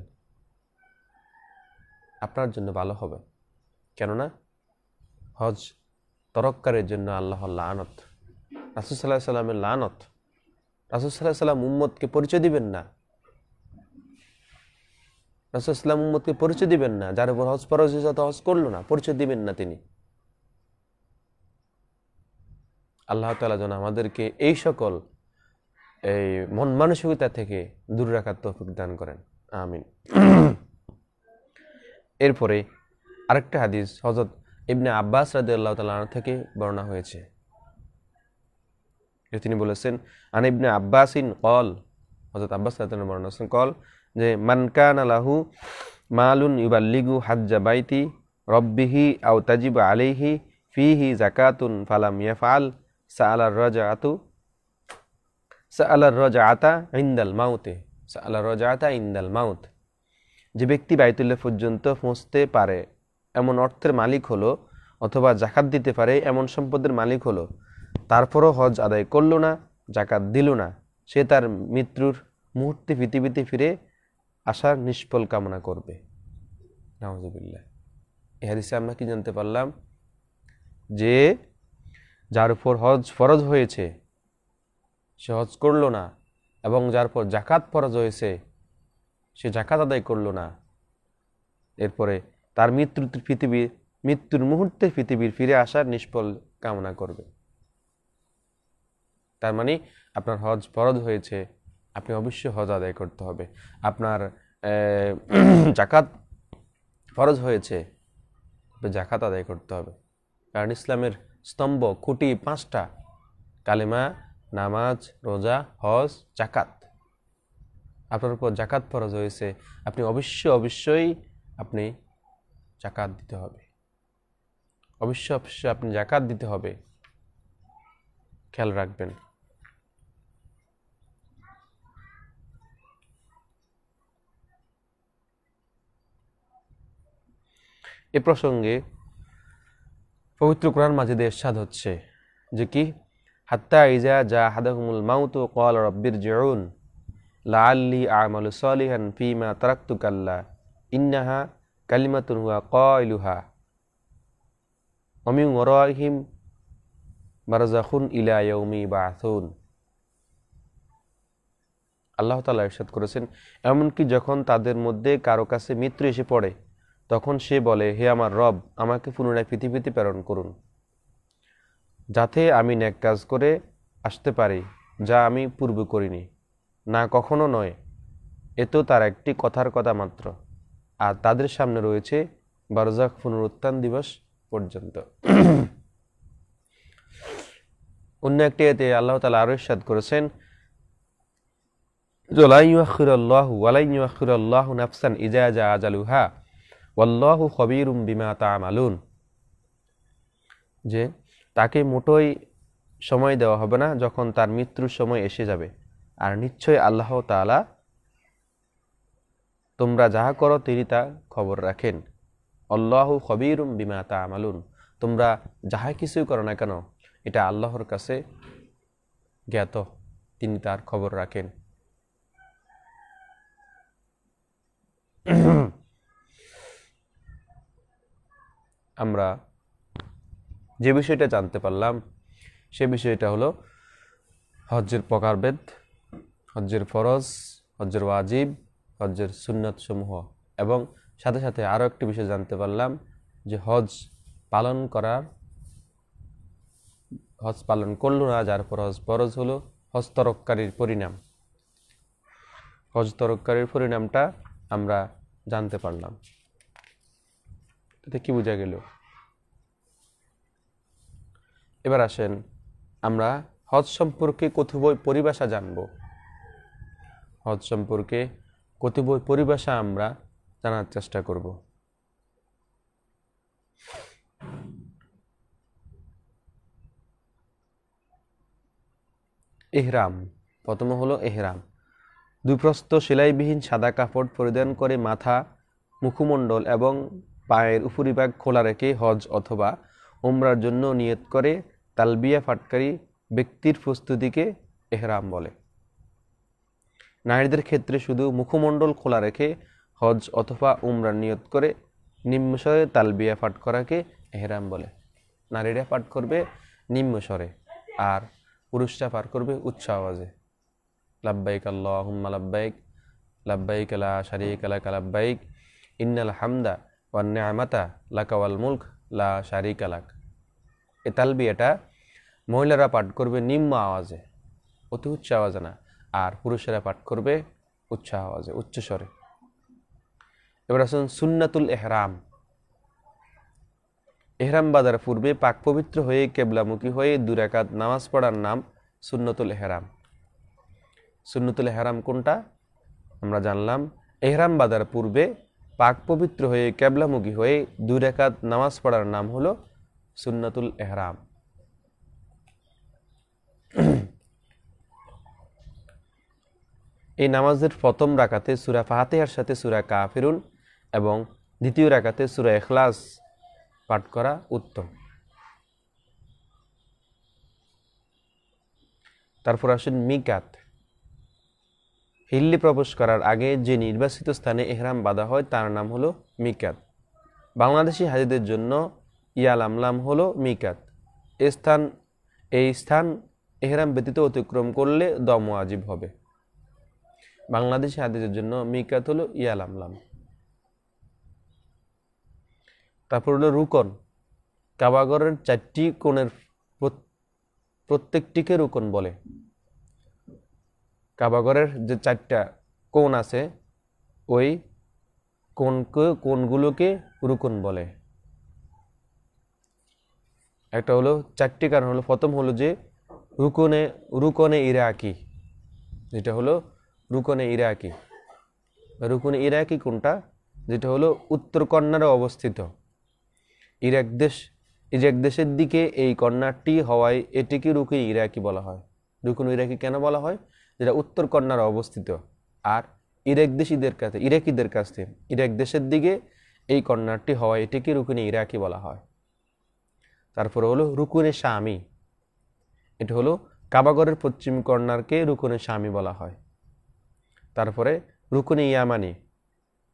আপনার জন্য ভালো হবে। কেননা হজ তরক্কারের জন্য আল্লাহর লানত, রাসূল সাল্লাল্লাহু আলাইহি সাল্লামের লানত। রাসূল সাল্লাল্লাহু আলাইহি সাল্লাম উম্মতকে পরিচয় দিবেন না, রাসূল সাল্লাল্লাহু আলাইহি সাল্লাম উম্মতকে পরিচয় দিবেন না, যার উপর হজ ফরজ হয়েছে হজ করলো না, পরিচয় দিবেন না তিনি। আল্লাহ তাআলা যেন আমাদেরকে এই সকল মন মানসিকতা থেকে দূরে রাখার তৌফিক দান করেন, আমিন। এরপরে আরেকটা হাদিস হযরত ইবনে আব্বাস রাদিয়াল্লাহু তাআলা আনহু থেকে বর্ণনা হয়েছে, তিনি বলেছেন, আন ইবনে আব্বাসিন ক্বাল, হযরত আব্বাস রাদিয়াল্লাহু তাআলা বর্ণনা করেছেন ক্বাল, যে মান কানা লাহু মালুন ইউবাল্লিগু হাজ্জা বাইতি রব্বিহি আও তাজিব আলাইহি ফিহি যাকাতুন ফালাম ইয়াফআল সাআলার রাজআতা ইনদাল মাউত। যে ব্যক্তি বাইতুল্লাহ পর্যন্ত পৌঁছতে পারে এমন অর্থের মালিক হলো, অথবা যাকাত দিতে পারে এমন সম্পদের মালিক হলো, তারপরও হজ আদায় করল না, যাকাত দিল না, সে তার মৃত্যুর মুহূর্তে পৃথিবীতে ফিরে আসার নিষ্ফল কামনা করবে। নাউজুবিল্লাহ। এই হাদিসে আমরা কি জানতে পারলাম? যে যার উপর হজ ফরজ হয়েছে সে হজ করলো না, এবং যার উপর জাকাত ফরজ হয়েছে সে জাকাত আদায় করলো না, এরপরে তার মৃত্যুর মুহূর্তে পৃথিবীর ফিরে আসার নিষ্ফল কামনা করবে। তার মানে আপনার হজ ফরজ হয়েছে, আপনি অবশ্যই হজ আদায় করতে হবে। আপনার জাকাত ফরজ হয়েছে, জাকাত আদায় করতে হবে। কারণ ইসলামের স্তম্ভ খুঁটি 5টা: কালেমা, নামাজ, রোজা, হজ, জাকাত। আপনার উপর জাকাত ফরজ হয়েছে, আপনি অবশ্যই আপনি জাকাত দিতে হবে। অবশ্যই আপনি জাকাত দিতে হবে, খেয়াল রাখবেন। এ প্রসঙ্গে পবিত্র কোরআন মাজিদে ইরশাদ হচ্ছে যে কি, হাত্তা ইজা জাহাদাহুমুল মাউতু ক্বালা রাব্বিরজিউন লাআল্লি আ'মালু সালিহান ফীমা তারাকতু কাল্লা ইন্নাহা কালিমাতুন হুয়া কাইলুহা ওয়া মিন ওয়ারাইহিম বারযাখুন ইলা ইয়াউমি ইবআসুন। আল্লাহ তাআলা ইরশাদ করেছেন, এমনকি যখন তাদের মধ্যে কারো কাছে মৃত্যু এসে পড়ে তখন সে বলে, হে আমার রব, আমাকে পুনরায় পৃথিবীতে প্রেরণ করুন, যাতে আমি নেক কাজ করে আসতে পারি যা আমি পূর্বে করিনি। না, কখনো নয়, এ তো তার একটি কথার কথা মাত্র, আর তাদের সামনে রয়েছে বারজাখ পুনরুত্থান দিবস পর্যন্ত। অন্য একটি আয়াতে আল্লাহ তাআলা আরো ইরশাদ করেছেন, লা ইউআখিরুল্লাহু নাফসান ইজা জা আজালুহা ওয়াল্লাহু খবীরুম বিমা তা'মালুন, যে তাকে মোটেই সময় দেওয়া হবে না যখন তার মৃত্যুর সময় এসে যাবে, আর নিশ্চয় আল্লাহ তাআলা তোমরা যাহা করো তিনি তা খবর রাখেন। আল্লাহু খবীরুম বিমা তা'মালুন, তোমরা যাহা কিছুই করো না কেন এটা আল্লাহর কাছে জ্ঞাত, তিনি তার খবর রাখেন। আমরা যে বিষয়টা জানতে পারলাম সে বিষয়টা হলো হজ্জের প্রকারভেদ, হজ্জের ফরজ, হজ্জের ওয়াজিব, হজ্জের সুন্নাত সমূহ, এবং সাথে সাথে আরও একটি বিষয় জানতে পারলাম যে হজ পালন করলো না যার পর হজ ফরজ হলো, হজ তরককারীর পরিণাম। হজ তরককারীর পরিণামটা আমরা জানতে পারলাম। এতে কি বোঝা গেল? এবার আসেন আমরা হজ সম্পর্কে কতিপয় পরিভাষা জানব। হজ সম্পর্কে কতিপয় পরিভাষা আমরা জানার চেষ্টা করব। ইহরাম, প্রথম হলো ইহরাম। দুইপ্রস্থ সেলাইবিহীন সাদা কাপড় পরিধান করে মাথা, মুখমণ্ডল এবং পায়ের উপরিভাগ খোলা রেখে হজ অথবা উমরার জন্য নিয়ত করে তালবিয়া পাঠকারী ব্যক্তির প্রস্তুতিকে ইহরাম বলে। নারীদের ক্ষেত্রে শুধু মুখমণ্ডল খোলা রেখে হজ অথবা উমরার নিয়ত করে নিম্নস্বরে তালবিয়া পাঠ করাকে ইহরাম বলে। নারীরা পাঠ করবে নিম্নস্বরে আর পুরুষরা পাঠ করবে উচ্চ আওয়াজে। লাব্বাইক আল্লাহুম্মা লাব্বাইক, লাব্বাইক লা শারীকা লাক লাব্বাইক, ইন্নাল হামদা ওয়ান নি'মাতা লাকা ওয়াল মুলক লা শারীকা লাক। এই তালবিয়াটা মহিলারা পাঠ করবে নিম্ন আওয়াজে, অতি উচ্চ আওয়াজে না, আর পুরুষেরা পাঠ করবে উচ্চ আওয়াজে, উচ্চ স্বরে। এবার আসুন সুন্নাতুল ইহরাম। ইহরাম বাঁধার পূর্বে পাক পবিত্র হয়ে কেবলামুখী হয়ে 2 রাকাত নামাজ পড়ার নাম সুন্নাতুল ইহরাম। সুন্নাতুল ইহরাম কোনটা আমরা জানলাম। ইহরাম বাঁধার পূর্বে পাক পবিত্র হয়ে কেবলামুখী হয়ে 2 রাকাত নামাজ পড়ার নাম হলো সুন্নাতুল ইহরাম। এই নামাজের প্রথম রাকাতে সূরা ফাতিহার সাথে সূরা কাফিরুন এবং দ্বিতীয় রাকাতে সূরা ইখলাস পাঠ করা উত্তম। তারপর আসেন মিকাত। হিল্লি প্রবেশ করার আগে যে নির্বাচিত স্থানে ইহরাম বাঁধা হয় তার নাম হলো মিকাত। বাংলাদেশি হাজিদের জন্য ইয়ালামলাম হলো মিকাত। এই স্থান এহরাম ব্যতীত অতিক্রম করলে দম ওয়াজিব হবে। বাংলাদেশি হাদিসের জন্য মিকাত হলো ইয়ালামলাম। তারপর হলো রুকন। কাবাগরের 4টি কোণের প্রত্যেকটিকে রুকন বলে। কাবাগরের যে 4টা কোণ আছে ওই কোণগুলোকে রুকন বলে। একটা হলো 4টি কারণ হলো, প্রথম হলো যে রুকনে ইরাকি, যেটা হলো রুকনে ইরাকি। রুকনে ইরাকি কোনটা? যেটা হলো উত্তর কর্নারে অবস্থিত। ইরাক দেশের দিকে এই কর্নারটি হওয়ায় এটিকে রুকনে ইরাকি বলা হয়। রুকনে ইরাকি কেন বলা হয়? যেটা উত্তর কর্নারে অবস্থিত, আর ইরাকিদের কাছে ইরাক দেশের দিকে এই কর্নারটি হওয়ায় এটিকে রুকনে ইরাকি বলা হয়। তারপরে হলো রুকুনে শামি। এটা হলো কাবাগরের পশ্চিম কর্নারকে রুকুনে শামি বলা হয়। তারপরে রুকুনে ইয়ামানি।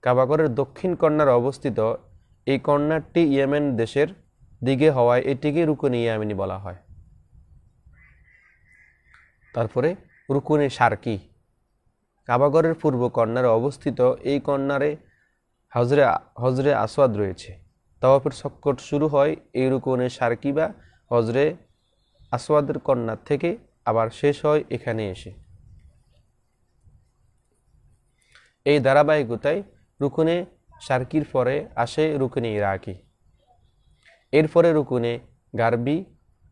কাবাগরের দক্ষিণ কর্নারে অবস্থিত এই কর্নারটি ইয়েমেন দেশের দিকে হওয়ায় এটিকে রুকুনে ইয়ামানি বলা হয়। তারপরে রুকুনে শারকি। কাবাগরের পূর্ব কর্নারে অবস্থিত এই কর্নারে হজরে আসওয়াদ রয়েছে। তাওয়াফের চক্কর শুরু হয় এই রুকুনে শারকি বা হজরে আসওয়াদের কর্নার থেকে, আবার শেষ হয় এখানে এসে। এই ধারাবাহিকতায় রুকুনে শারকির পরে আসে রুকুনে ইরাকি, এরপরে রুকুনে গারবি,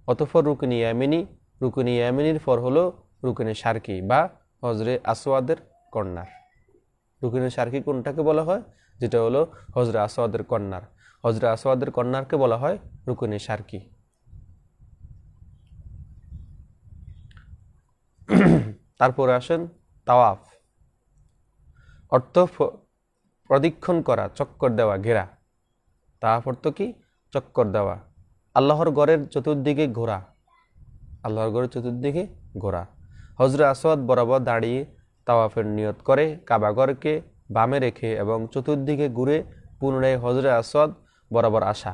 অতঃপর রুকুনে ইয়ামিনি। রুকুনে ইয়ামিনির পর হলো রুকুনে শারকি বা হজরে আসওয়াদের কর্নার। রুকুনে শারকি কোনটাকে বলা হয়? যেটা হলো হজরে আসওয়াদের কর্নার। হজরে আসওয়াদের কর্নারকে বলা হয় রুকুনে শারকি। তারপরে আসেন তাওয়াফ। অর্থ প্রদক্ষিণ করা, চক্কর দেওয়া, ঘেরা। তাওয়াফ অর্থ কি? চক্কর দেওয়া। আল্লাহর ঘরের চতুর্দিকে ঘোরা। আল্লাহর ঘরের চতুর্দিকে ঘোরা। হজরে আসওয়াদ বরাবর দাঁড়িয়ে তাওয়াফের নিয়ত করে কাবাগরকে বামে রেখে এবং চতুর্দিকে ঘুরে পুনরায় হজরে আসওয়াদ বরাবর আসা।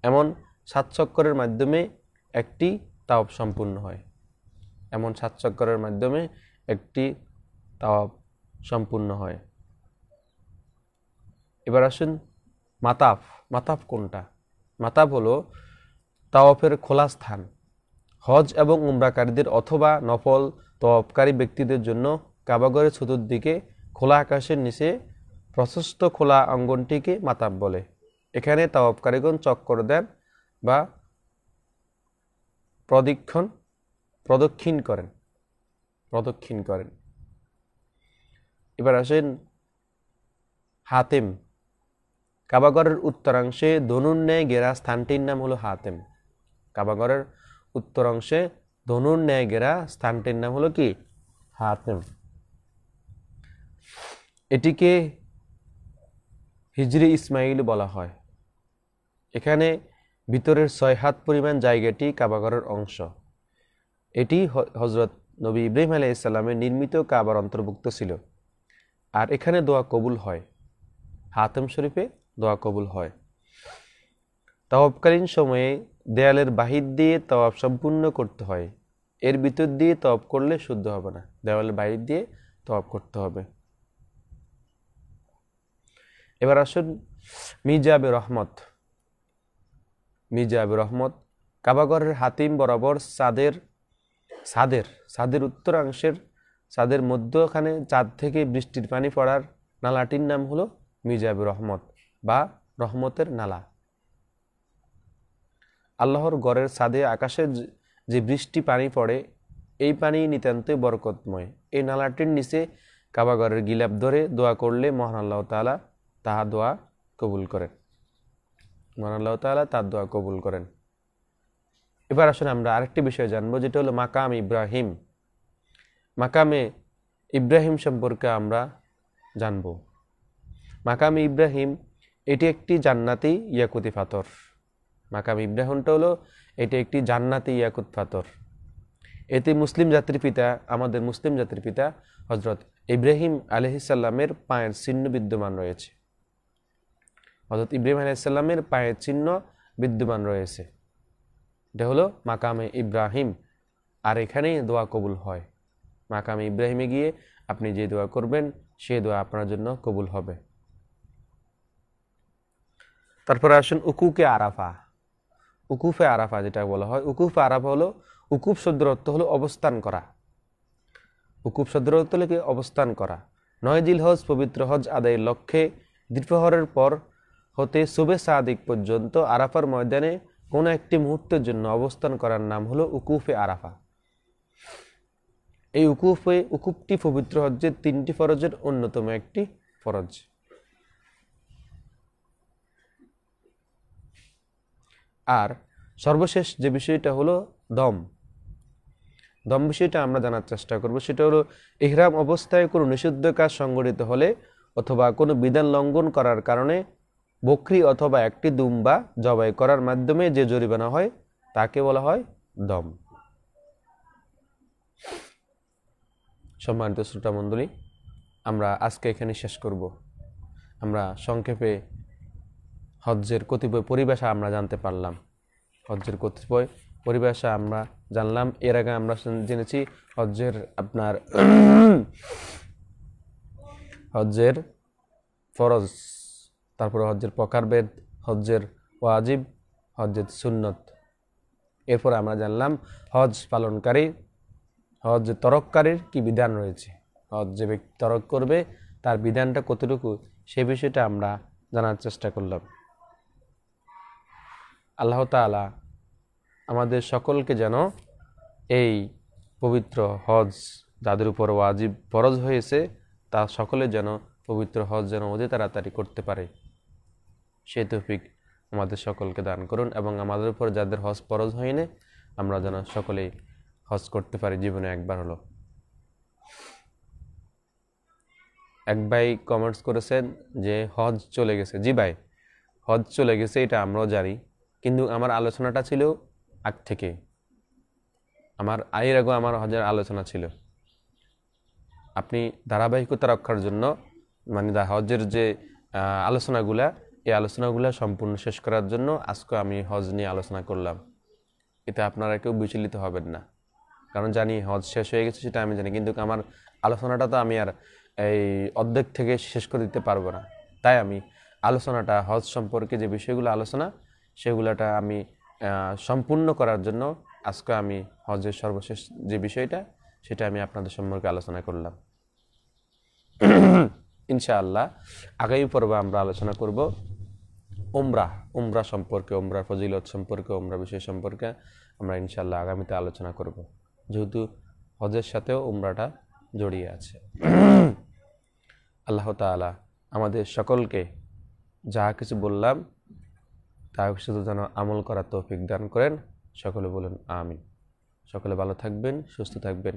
এমন 7 চক্করের মাধ্যমে একটি তাওয়াফ সম্পূর্ণ হয়। এমন 7 চক্করের মাধ্যমে একটি তাওয়াফ সম্পূর্ণ হয়। এবার আসুন মাতাফ। মাতাফ কোনটা? মাতাফ হলো তাওয়াফের খোলা স্থান। হজ এবং উমরাকারীদের অথবা নফল তাওয়াফকারী ব্যক্তিদের জন্য কাবাগরের চতুর্দিকে খোলা আকাশের নিচে প্রশস্ত খোলা অঙ্গনটিকে মাতাফ বলে। এখানে তাওয়াফকারীগণ চক্কর দেন বা প্রদক্ষিণ করেন। এবার আসেন হাতেম। কাবাগরের উত্তরাংশে ধনুর ন্যায় ঘেরা স্থানটির নাম হলো হাতেম। কাবাগরের উত্তরাংশে ধনুর ন্যায় ঘেরা স্থানটির নাম হলো কি? হাতেম। এটিকে হিজরি ইসমাইল বলা হয়। এখানে ভিতরের 6 হাত পরিমাণ জায়গাটি কাবাগরের অংশ। এটি হজরত নবী ইব্রাহিম আলাইহিস সালামের নির্মিত কাবার অন্তর্ভুক্ত ছিল। আর এখানে দোয়া কবুল হয়। হাতেম শরীফে দোয়া কবুল হয়। তাওয়াফকালীন সময়ে দেয়ালের বাহির দিয়ে তাওয়াফ সম্পূর্ণ করতে হয়। এর ভিতর দিয়ে তাওয়াফ করলে শুদ্ধ হবে না, দেওয়ালের বাহির দিয়ে তাওয়াফ করতে হবে। এবার আসুন মিজাবে রহমত। কাবাগরের হাতিম বরাবর ছাদের উত্তরাংশের ছাদের মধ্যখানে চাঁদ থেকে বৃষ্টির পানি পড়ার নালাটির নাম হলো মিজাবে রহমত বা রহমতের নালা। আল্লাহর ঘরের ছাদে আকাশে যে বৃষ্টি পানি পড়ে, এই পানি নিতান্তই বরকতময়। এই নালাটির নিচে কাবাগরের গিলাপ ধরে দোয়া করলে মহান আল্লাহ তাআলা তার দোয়া কবুল করেন। এবার আসলে আমরা আরেকটি বিষয় জানবো, যেটা হলো মাকাম ইব্রাহিম। মাকামে ইব্রাহিম সম্পর্কে আমরা জানবো। মাকামে ইব্রাহিম এটি একটি জান্নাতি ইয়াকুতি পাথর। মাকাম ইব্রাহিমটা হলো এটি একটি জান্নাতি ইয়াকুত পাথর। এতে আমাদের মুসলিম জাতির পিতা হজরত ইব্রাহিম আলাইহিস সালামের পায়ের চিহ্ন বিদ্যমান রয়েছে। হজরত ইব্রাহিম আলাইহিস সালামের পায়ের চিহ্ন বিদ্যমান রয়েছে। এটা হলো মাকামে ইব্রাহিম, আর এখানেই দোয়া কবুল হয়। মাকামে ইব্রাহিমে গিয়ে আপনি যে দোয়া করবেন সে দোয়া আপনার জন্য কবুল হবে। তারপরে আসুন উকুফে আরাফা। উকুফে আরাফা যেটা বলা হয়, উকুফে আরাফা হলো, উকুফ শব্দের অর্থ হলো অবস্থান করা। উকুফ শব্দের অর্থ হলো কি অবস্থান করা। 9 জিলহজ পবিত্র হজ আদায়ের লক্ষ্যে দ্বিপ্রহরের পর হতে সুবে সাদিক পর্যন্ত আরাফার ময়দানে কোনো একটি মুহূর্তের জন্য অবস্থান করার নাম হলো উকুফে আরাফা। এই উকুফটি পবিত্র হজ্জের 3টি ফরজের অন্যতম একটি ফরজ। আর সর্বশেষ যে বিষয়টা হলো দম বিষয়টা আমরা জানার চেষ্টা করব। সেটা হলো ইহরাম অবস্থায় কোনো নিষিদ্ধ কাজ সংঘটিত হলে অথবা কোনো বিধান লঙ্ঘন করার কারণে বকরি অথবা একটি দুম্বা জবাই করার মাধ্যমে যে জরিমানা হয় তাকে বলা হয় দম। সম্মানিত শ্রোতা মণ্ডলী, আমরা আজকে এখানে শেষ করব। আমরা সংক্ষেপে হজ্জের কতিপয় পরিভাষা আমরা জানতে পারলাম। হজ্জের কতিপয় পরিভাষা আমরা জানলাম। এর আগে আমরা জেনেছি হজ্জের হজ্জের ফরজ, তারপরে হজ্জের প্রকারভেদ, হজ্জের ওয়াজিব, হজ্জের সুন্নত। এরপরে আমরা জানলাম হজ পালনকারী, হজ তরককারীর কি বিধান রয়েছে, হজ যে ব্যক্তি তরক করবে তার বিধানটা কতটুকু, সে বিষয়টা আমরা জানার চেষ্টা করলাম। আল্লাহ তাআলা আমাদের সকলকে যেন এই পবিত্র হজ যাদের উপর ওয়াজিব ফরজ হয়েছে তা সকলে যেন পবিত্র হজ যেন অতি তাড়াতাড়ি করতে পারে, সে তৌফিক আমাদের সকলকে দান করুন। এবং আমাদের উপর যাদের হজ ফরজ হয়নি আমরা যেন সকলেই হজ করতে পারি জীবনে একবার হলো। এক ভাই কমেন্টস করেছেন যে হজ চলে গেছে। জি ভাই, হজ চলে গেছে এটা আমরাও জানি, কিন্তু আমার আলোচনাটা ছিল আগ থেকে, আমার এর আগেও আমার হজের আলোচনা ছিল। আপনি ধারাবাহিকতা রক্ষার জন্য মানে হজের যে আলোচনাগুলা, এই আলোচনাগুলা সম্পূর্ণ শেষ করার জন্য আজকে আমি হজ নিয়ে আলোচনা করলাম। এতে আপনারা কেউ বিচলিত হবেন না, কারণ জানি হজ শেষ হয়ে গেছে সেটা আমি জানি, কিন্তু আমার আলোচনাটা তো আমি আর এই অর্ধেক থেকে শেষ করে দিতে পারবো না। তাই আমি আলোচনাটা হজ সম্পর্কে যে বিষয়গুলো আলোচনা সেগুলোটা আমি সম্পূর্ণ করার জন্য আজকে আমি হজের সর্বশেষ যে বিষয়টা সেটা আমি আপনাদের সম্পর্কে আলোচনা করলাম। ইনশাআল্লাহ আগামী পর্বে আমরা আলোচনা করব উমরা সম্পর্কে, উমরার ফজিলত সম্পর্কে, উমরা বিষয় সম্পর্কে আমরা ইনশাআল্লাহ আগামীতে আলোচনা করব, যেহেতু হজের সাথেও উমরাটা জড়িয়ে আছে। আল্লাহ তাআলা আমাদের সকলকে যা কিছু বললাম তা শুধু যেন আমল করার তৌফিক দান করেন। সকলে বলেন আমিন। সকলে ভালো থাকবেন, সুস্থ থাকবেন,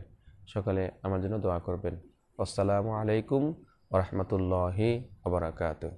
সকলে আমার জন্য দোয়া করবেন। আসসালামু আলাইকুম ওয়া রাহমাতুল্লাহি ওয়া বারাকাতুহু।